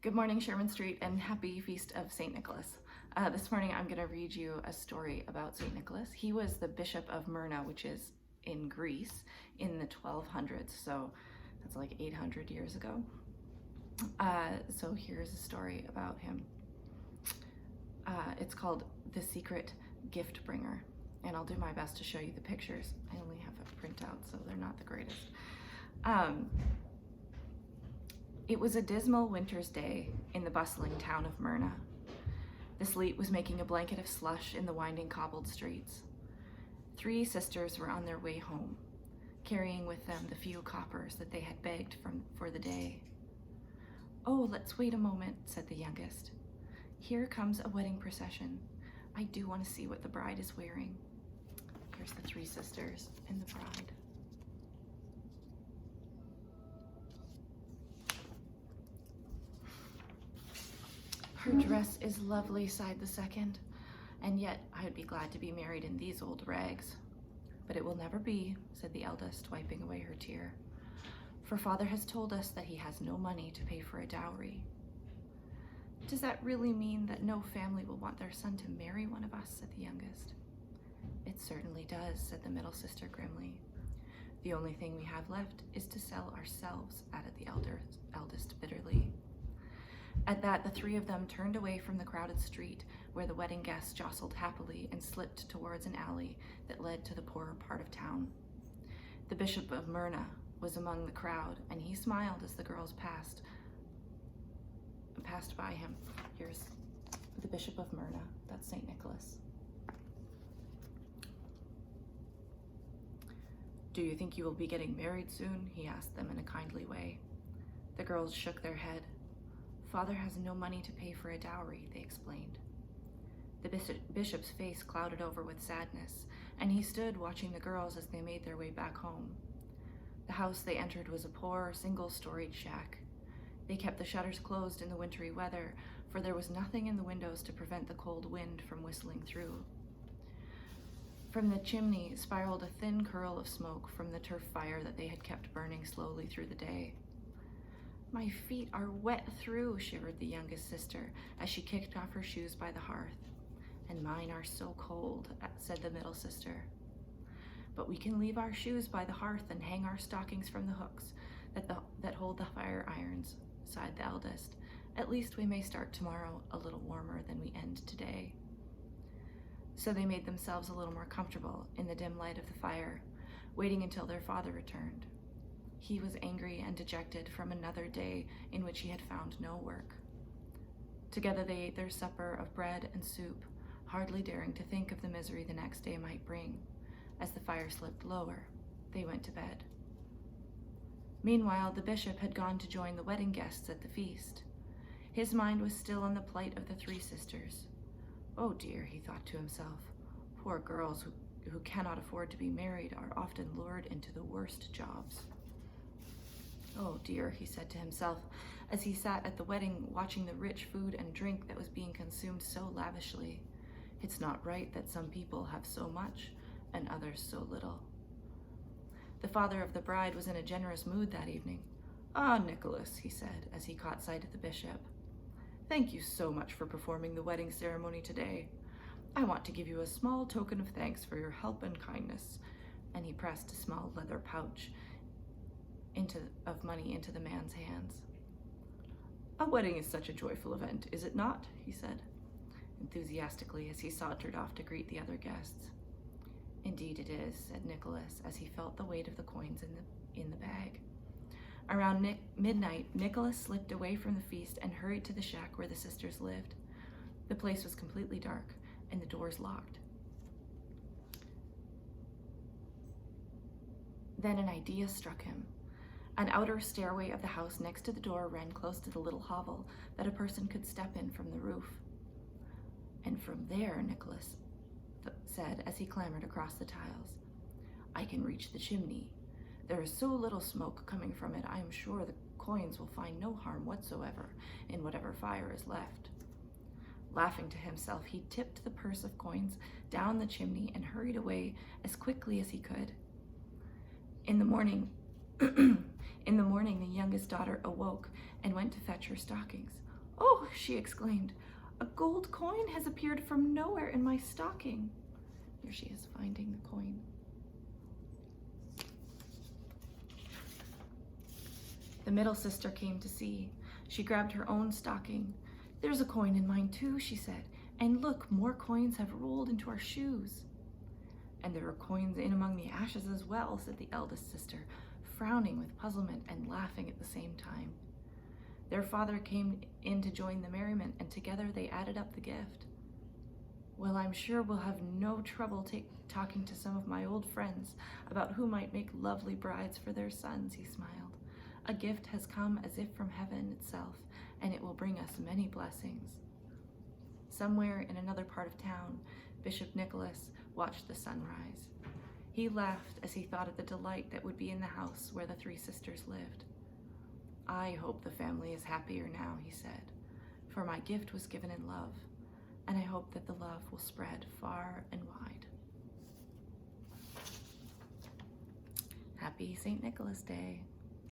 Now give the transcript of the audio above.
Good morning, Sherman Street, and happy Feast of St. Nicholas. This morning I'm going to read you a story about St. Nicholas. He was the Bishop of Myrna, which is in Greece, in the 1200s, so that's like 800 years ago. So here's a story about him. It's called The Secret Gift Bringer, and I'll do my best to show you the pictures. I only have a printout, so they're not the greatest. It was a dismal winter's day in the bustling town of Myrna. The sleet was making a blanket of slush in the winding cobbled streets. 3 sisters were on their way home, carrying with them the few coppers that they had begged for the day. "Oh, let's wait a moment," said the youngest. "Here comes a wedding procession. I do want to see what the bride is wearing." Here's the 3 sisters and the bride. "Her dress is lovely," sighed the second, "and yet I would be glad to be married in these old rags." "But it will never be," said the eldest, wiping away her tear, "for father has told us that he has no money to pay for a dowry." "Does that really mean that no family will want their son to marry one of us?" said the youngest. "It certainly does," said the middle sister grimly. "The only thing we have left is to sell ourselves," added the eldest bitterly. At that, the 3 of them turned away from the crowded street where the wedding guests jostled happily and slipped towards an alley that led to the poorer part of town. The Bishop of Myrna was among the crowd, and he smiled as the girls passed by him. Here's the Bishop of Myrna. That's St. Nicholas. "Do you think you will be getting married soon?" he asked them in a kindly way. The girls shook their head. "Father has no money to pay for a dowry," they explained. The bishop's face clouded over with sadness, and he stood watching the girls as they made their way back home. The house they entered was a poor, single-storied shack. They kept the shutters closed in the wintry weather, for there was nothing in the windows to prevent the cold wind from whistling through. From the chimney spiraled a thin curl of smoke from the turf fire that they had kept burning slowly through the day. "My feet are wet through," shivered the youngest sister as she kicked off her shoes by the hearth. "And mine are so cold," said the middle sister. "But we can leave our shoes by the hearth and hang our stockings from the hooks that hold the fire irons," sighed the eldest. "At least we may start tomorrow a little warmer than we end today." So they made themselves a little more comfortable in the dim light of the fire, waiting until their father returned. He was angry and dejected from another day in which he had found no work. Together they ate their supper of bread and soup, hardly daring to think of the misery the next day might bring. As the fire slipped lower, they went to bed. Meanwhile, the bishop had gone to join the wedding guests at the feast. His mind was still on the plight of the 3 sisters. "Oh dear," he thought to himself, "poor girls who cannot afford to be married are often lured into the worst jobs." "Oh dear," he said to himself as he sat at the wedding watching the rich food and drink that was being consumed so lavishly. "It's not right that some people have so much and others so little." The father of the bride was in a generous mood that evening. "Ah, Nicholas," he said as he caught sight of the bishop. "Thank you so much for performing the wedding ceremony today. I want to give you a small token of thanks for your help and kindness." And he pressed a small leather pouch of money into the man's hands. "A wedding is such a joyful event, is it not?" he said, enthusiastically as he sauntered off to greet the other guests. "Indeed it is," said Nicholas as he felt the weight of the coins in the bag. Around midnight, Nicholas slipped away from the feast and hurried to the shack where the sisters lived. The place was completely dark and the doors locked. Then an idea struck him. An outer stairway of the house next to the door ran close to the little hovel that a person could step in from the roof. "And from there," Nicholas said as he clambered across the tiles, "I can reach the chimney. There is so little smoke coming from it, I am sure the coins will find no harm whatsoever in whatever fire is left." Laughing to himself, he tipped the purse of coins down the chimney and hurried away as quickly as he could. In the morning, the youngest daughter awoke and went to fetch her stockings. "Oh," she exclaimed, "a gold coin has appeared from nowhere in my stocking." Here she is finding the coin. The middle sister came to see. She grabbed her own stocking. "There's a coin in mine too," she said. "And look, more coins have rolled into our shoes." "And there are coins in among the ashes as well," said the eldest sister, frowning with puzzlement and laughing at the same time. Their father came in to join the merriment, and together they added up the gift. "Well, I'm sure we'll have no trouble talking to some of my old friends about who might make lovely brides for their sons," he smiled. "A gift has come as if from heaven itself, and it will bring us many blessings." Somewhere in another part of town, Bishop Nicholas watched the sunrise. He laughed as he thought of the delight that would be in the house where the three sisters lived. "I hope the family is happier now," he said, "for my gift was given in love, and I hope that the love will spread far and wide." Happy St. Nicholas Day.